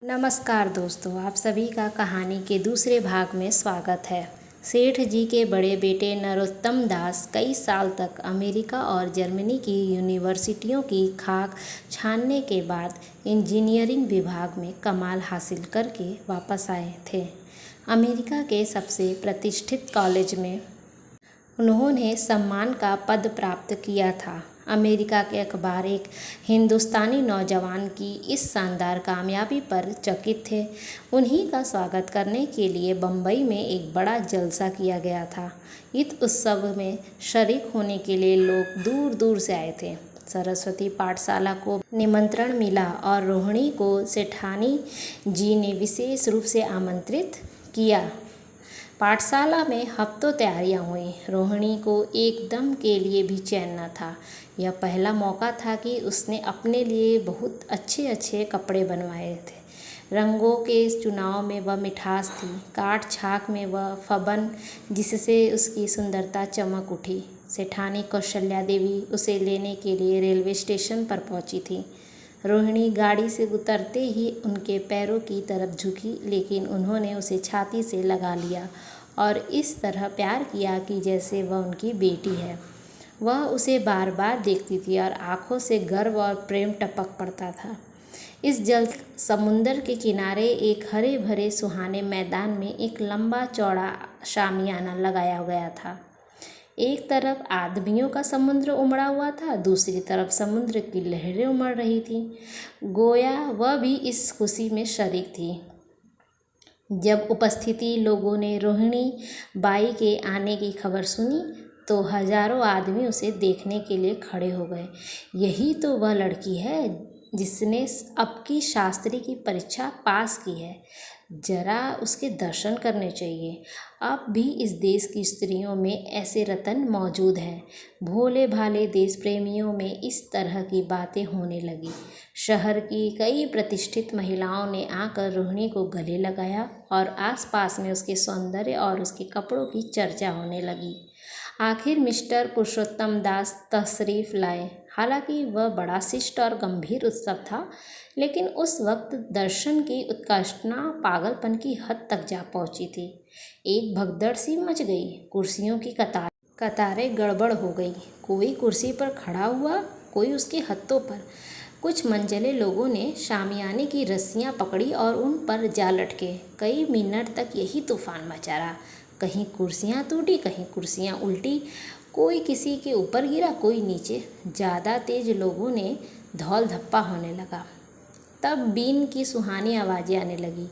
नमस्कार दोस्तों, आप सभी का कहानी के दूसरे भाग में स्वागत है। सेठ जी के बड़े बेटे नरोत्तम दास कई साल तक अमेरिका और जर्मनी की यूनिवर्सिटियों की खाक छानने के बाद इंजीनियरिंग विभाग में कमाल हासिल करके वापस आए थे। अमेरिका के सबसे प्रतिष्ठित कॉलेज में उन्होंने सम्मान का पद प्राप्त किया था। अमेरिका के अखबार एक हिंदुस्तानी नौजवान की इस शानदार कामयाबी पर चकित थे। उन्हीं का स्वागत करने के लिए बम्बई में एक बड़ा जलसा किया गया था। इस उत्सव में शरीक होने के लिए लोग दूर दूर से आए थे। सरस्वती पाठशाला को निमंत्रण मिला और रोहिणी को सेठानी जी ने विशेष रूप से आमंत्रित किया। पाठशाला में हफ्तों तैयारियां हुई। रोहिणी को एकदम के लिए भी चैन न था। यह पहला मौका था कि उसने अपने लिए बहुत अच्छे अच्छे कपड़े बनवाए थे। रंगों के चुनाव में वह मिठास थी, काट छाक में वह फबन जिससे उसकी सुंदरता चमक उठी। सेठानी कौशल्या देवी उसे लेने के लिए रेलवे स्टेशन पर पहुंची थी। रोहिणी गाड़ी से उतरते ही उनके पैरों की तरफ झुकी, लेकिन उन्होंने उसे छाती से लगा लिया और इस तरह प्यार किया कि जैसे वह उनकी बेटी है। वह उसे बार बार देखती थी और आंखों से गर्व और प्रेम टपक पड़ता था। इस जल समुंदर के किनारे एक हरे भरे सुहाने मैदान में एक लंबा चौड़ा शामियाना लगाया गया था। एक तरफ आदमियों का समुद्र उमड़ा हुआ था, दूसरी तरफ समुद्र की लहरें उमड़ रही थीं। गोया वह भी इस खुशी में शरीक थी। जब उपस्थिति लोगों ने रोहिणी बाई के आने की खबर सुनी तो हजारों आदमी उसे देखने के लिए खड़े हो गए। यही तो वह लड़की है जिसने अब की शास्त्री की परीक्षा पास की है। जरा उसके दर्शन करने चाहिए। अब भी इस देश की स्त्रियों में ऐसे रतन मौजूद हैं। भोले भाले देश प्रेमियों में इस तरह की बातें होने लगी। शहर की कई प्रतिष्ठित महिलाओं ने आकर रोहिणी को गले लगाया और आसपास में उसके सौंदर्य और उसके कपड़ों की चर्चा होने लगी। आखिर मिस्टर पुरुषोत्तम दास तशरीफ लाए। हालांकि वह बड़ा शिष्ट और गंभीर उत्सव था, लेकिन उस वक्त दर्शन की उत्कंठा पागलपन की हद तक जा पहुंची थी। एक भगदड़ सी मच गई। कुर्सियों की कतारें गड़बड़ हो गई। कोई कुर्सी पर खड़ा हुआ, कोई उसके हत्थों पर। कुछ मनचले लोगों ने शामियाने की रस्सियां पकड़ी और उन पर जा लटके। कई मिनट तक यही तूफान मचा रहा। कहीं कुर्सियां टूटी, कहीं कुर्सियां उल्टी। कोई किसी के ऊपर गिरा, कोई नीचे। ज़्यादा तेज लोगों ने धौल धप्पा होने लगा। तब बीन की सुहानी आवाज़ें आने लगी।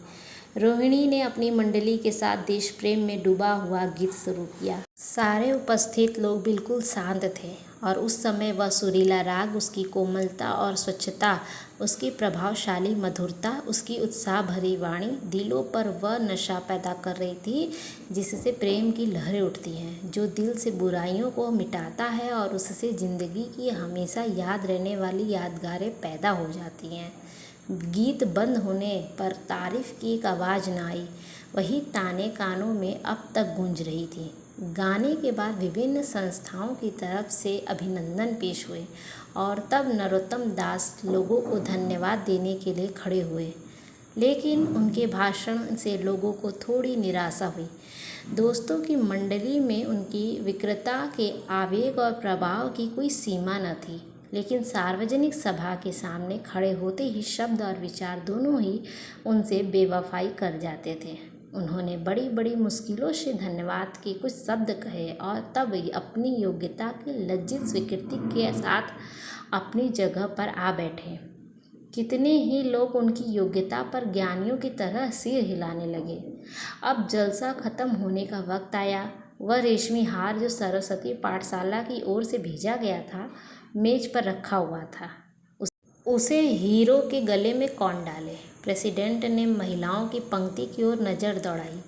रोहिणी ने अपनी मंडली के साथ देश प्रेम में डूबा हुआ गीत शुरू किया। सारे उपस्थित लोग बिल्कुल शांत थे और उस समय वह सुरीला राग, उसकी कोमलता और स्वच्छता, उसकी प्रभावशाली मधुरता, उसकी उत्साह भरी वाणी दिलों पर वह नशा पैदा कर रही थी जिससे प्रेम की लहरें उठती हैं, जो दिल से बुराइयों को मिटाता है और उससे ज़िंदगी की हमेशा याद रहने वाली यादगारें पैदा हो जाती हैं। गीत बंद होने पर तारीफ की एक आवाज़ न आई। वही ताने कानों में अब तक गूंज रही थी। गाने के बाद विभिन्न संस्थाओं की तरफ से अभिनंदन पेश हुए और तब नरोत्तम दास लोगों को धन्यवाद देने के लिए खड़े हुए। लेकिन उनके भाषण से लोगों को थोड़ी निराशा हुई। दोस्तों की मंडली में उनकी विकृता के आवेग और प्रभाव की कोई सीमा न थी, लेकिन सार्वजनिक सभा के सामने खड़े होते ही शब्द और विचार दोनों ही उनसे बेवफाई कर जाते थे। उन्होंने बड़ी बड़ी मुश्किलों से धन्यवाद के कुछ शब्द कहे और तब अपनी योग्यता की लज्जित स्वीकृति के साथ अपनी जगह पर आ बैठे। कितने ही लोग उनकी योग्यता पर ज्ञानियों की तरह सिर हिलाने लगे। अब जलसा खत्म होने का वक्त आया। वह रेशमी हार जो सरस्वती पाठशाला की ओर से भेजा गया था, मेज पर रखा हुआ था। उसे हीरो के गले में कौन डाले? प्रेसिडेंट ने महिलाओं की पंक्ति की ओर नज़र दौड़ाई।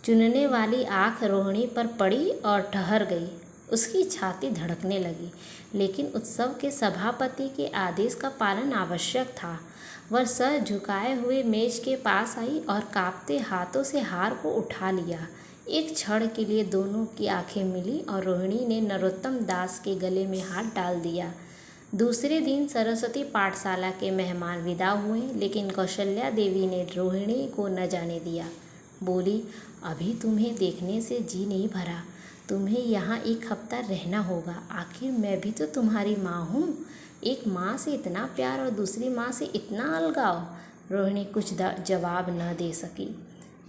चुनने वाली आंख रोहिणी पर पड़ी और ठहर गई। उसकी छाती धड़कने लगी, लेकिन उत्सव के सभापति के आदेश का पालन आवश्यक था। वह सर झुकाए हुए मेज के पास आई और कांपते हाथों से हार को उठा लिया। एक क्षण के लिए दोनों की आंखें मिली और रोहिणी ने नरोत्तम दास के गले में हाथ डाल दिया। दूसरे दिन सरस्वती पाठशाला के मेहमान विदा हुए, लेकिन कौशल्या देवी ने रोहिणी को न जाने दिया। बोली, अभी तुम्हें देखने से जी नहीं भरा, तुम्हें यहाँ एक हफ्ता रहना होगा। आखिर मैं भी तो तुम्हारी माँ हूँ। एक माँ से इतना प्यार और दूसरी माँ से इतना अलगाव। रोहिणी कुछ जवाब न दे सकी।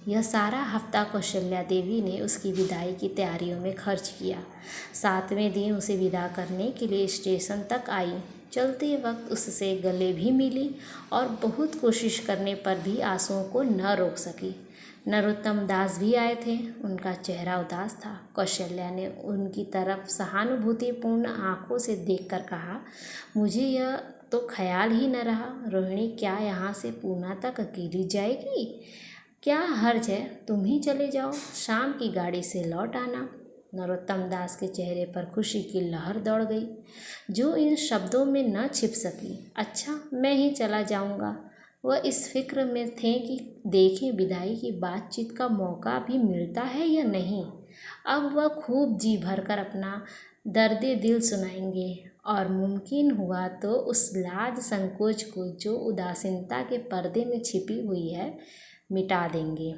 यह सारा हफ्ता कौशल्या देवी ने उसकी विदाई की तैयारियों में खर्च किया। 7वें दिन उसे विदा करने के लिए स्टेशन तक आई। चलते वक्त उससे गले भी मिली और बहुत कोशिश करने पर भी आंसुओं को न रोक सकी। नरोत्तम दास भी आए थे। उनका चेहरा उदास था। कौशल्या ने उनकी तरफ सहानुभूतिपूर्ण आंखों से देखकर कहा, मुझे यह तो ख्याल ही न रहा। रोहिणी क्या यहाँ से पूना तक अकेली जाएगी? क्या हर्ज है, तुम ही चले जाओ, शाम की गाड़ी से लौट आना। नरोत्तम दास के चेहरे पर खुशी की लहर दौड़ गई, जो इन शब्दों में न छिप सकी। अच्छा, मैं ही चला जाऊंगा। वह इस फिक्र में थे कि देखें विदाई की बातचीत का मौका भी मिलता है या नहीं। अब वह खूब जी भरकर अपना दर्द दिल सुनाएंगे और मुमकिन हुआ तो उस लाज संकोच को जो उदासीनता के पर्दे में छिपी हुई है मिटा देंगे।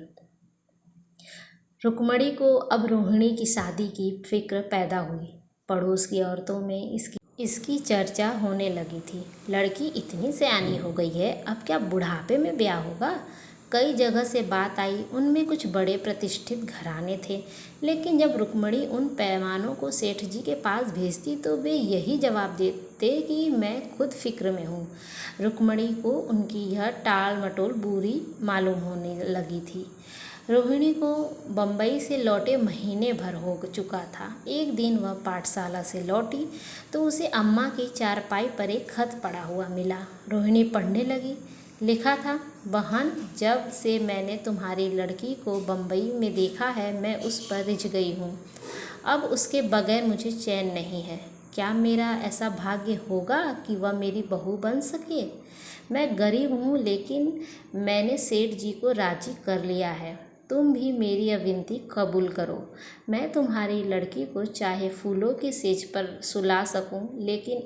रुक्मणी को अब रोहिणी की शादी की फिक्र पैदा हुई। पड़ोस की औरतों में इसकी चर्चा होने लगी थी। लड़की इतनी सयानी हो गई है, अब क्या बुढ़ापे में ब्याह होगा? कई जगह से बात आई। उनमें कुछ बड़े प्रतिष्ठित घराने थे, लेकिन जब रुक्मणी उन पैमानों को सेठ जी के पास भेजती तो वे यही जवाब देते कि मैं खुद फिक्र में हूँ। रुक्मणी को उनकी यह टाल मटोल बुरी मालूम होने लगी थी। रोहिणी को बम्बई से लौटे महीने भर हो चुका था। एक दिन वह पाठशाला से लौटी तो उसे अम्मा की चारपाई पर एक खत पड़ा हुआ मिला। रोहिणी पढ़ने लगी। लिखा था, बहन, जब से मैंने तुम्हारी लड़की को बम्बई में देखा है मैं उस पर रिझ गई हूँ। अब उसके बगैर मुझे चैन नहीं है। क्या मेरा ऐसा भाग्य होगा कि वह मेरी बहू बन सके? मैं गरीब हूँ, लेकिन मैंने सेठ जी को राजी कर लिया है। तुम भी मेरी यह विनती कबूल करो। मैं तुम्हारी लड़की को चाहे फूलों की सेज पर सुला सकूं, लेकिन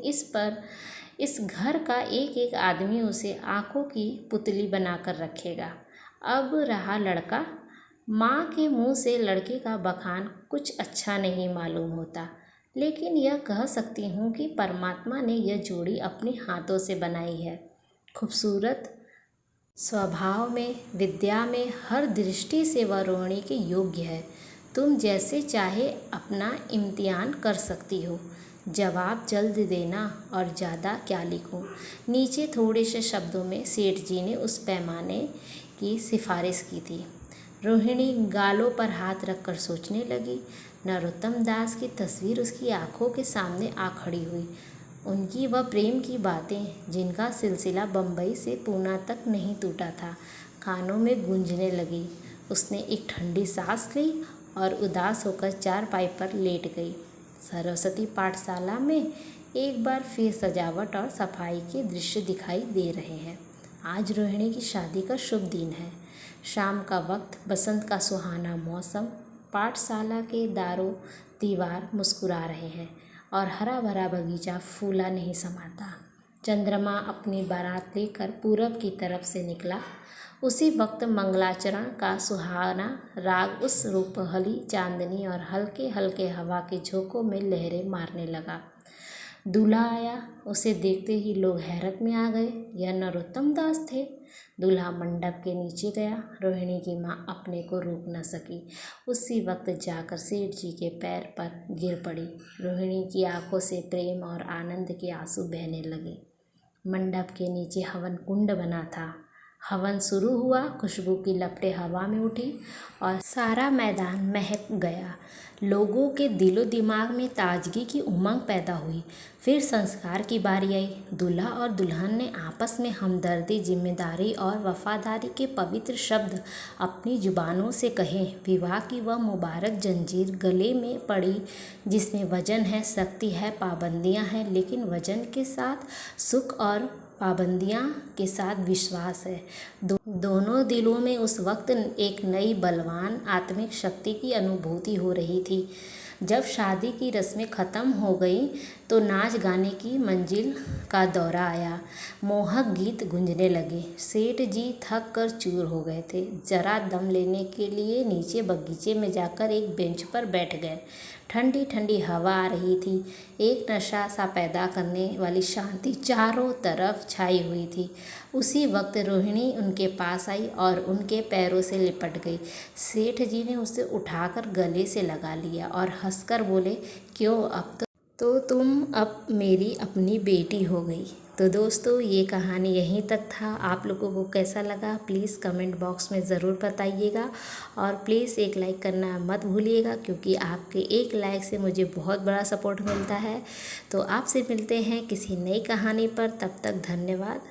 इस घर का एक एक आदमी उसे आंखों की पुतली बनाकर रखेगा। अब रहा लड़का, माँ के मुंह से लड़के का बखान कुछ अच्छा नहीं मालूम होता, लेकिन यह कह सकती हूँ कि परमात्मा ने यह जोड़ी अपने हाथों से बनाई है। खूबसूरत स्वभाव में, विद्या में, हर दृष्टि से वह रोहिणी के योग्य है। तुम जैसे चाहे अपना इम्तिहान कर सकती हो। जवाब जल्द देना और ज़्यादा क्या लिखूं। नीचे थोड़े से शब्दों में सेठ जी ने उस पैमाने की सिफारिश की थी। रोहिणी गालों पर हाथ रखकर सोचने लगी। नरोत्तम दास की तस्वीर उसकी आंखों के सामने आ खड़ी हुई। उनकी वह प्रेम की बातें, जिनका सिलसिला बम्बई से पूना तक नहीं टूटा था, कानों में गूंजने लगी। उसने एक ठंडी सांस ली और उदास होकर चारपाई पर लेट गई। सरस्वती पाठशाला में एक बार फिर सजावट और सफाई के दृश्य दिखाई दे रहे हैं। आज रोहिणी की शादी का शुभ दिन है। शाम का वक्त, बसंत का सुहाना मौसम, पाठशाला के दारों दीवार मुस्कुरा रहे हैं और हरा भरा बगीचा फूला नहीं समाता। चंद्रमा अपनी बारात लेकर पूरब की तरफ से निकला। उसी वक्त मंगलाचरण का सुहाना राग उस रूपहली चांदनी और हल्के हल्के हवा के झोंकों में लहरें मारने लगा। दूल्हा आया। उसे देखते ही लोग हैरत में आ गए। यह नरोत्तम दास थे। दूल्हा मंडप के नीचे गया। रोहिणी की माँ अपने को रोक न सकी। उसी वक्त जाकर सेठ जी के पैर पर गिर पड़ी। रोहिणी की आंखों से प्रेम और आनंद के आंसू बहने लगे। मंडप के नीचे हवन कुंड बना था। हवन शुरू हुआ। खुशबू की लपटें हवा में उठी और सारा मैदान महक गया। लोगों के दिलो दिमाग में ताजगी की उमंग पैदा हुई। फिर संस्कार की बारी आई। दूल्हा और दुल्हन ने आपस में हमदर्दी, जिम्मेदारी और वफादारी के पवित्र शब्द अपनी जुबानों से कहे। विवाह की वह मुबारक जंजीर गले में पड़ी, जिसमें वजन है, शक्ति है, पाबंदियां हैं, लेकिन वजन के साथ सुख और पाबंदियां के साथ विश्वास है। दोनों दिलों में उस वक्त एक नई बलवान आत्मिक शक्ति की अनुभूति हो रही थी। जब शादी की रस्में ख़त्म हो गई तो नाच गाने की मंजिल का दौरा आया। मोहक गीत गूंजने लगे। सेठ जी थक कर चूर हो गए थे। जरा दम लेने के लिए नीचे बगीचे में जाकर एक बेंच पर बैठ गए। ठंडी ठंडी हवा आ रही थी। एक नशा सा पैदा करने वाली शांति चारों तरफ छाई हुई थी। उसी वक्त रोहिणी उनके पास आई और उनके पैरों से लिपट गई। सेठ जी ने उसे उठाकर गले से लगा लिया और हंसकर बोले, क्यों, अब तो तुम अब मेरी अपनी बेटी हो गई। तो दोस्तों, ये कहानी यहीं तक था। आप लोगों को कैसा लगा प्लीज़ कमेंट बॉक्स में ज़रूर बताइएगा और प्लीज़ एक लाइक करना मत भूलिएगा, क्योंकि आपके एक लाइक से मुझे बहुत बड़ा सपोर्ट मिलता है। तो आपसे मिलते हैं किसी नई कहानी पर, तब तक धन्यवाद।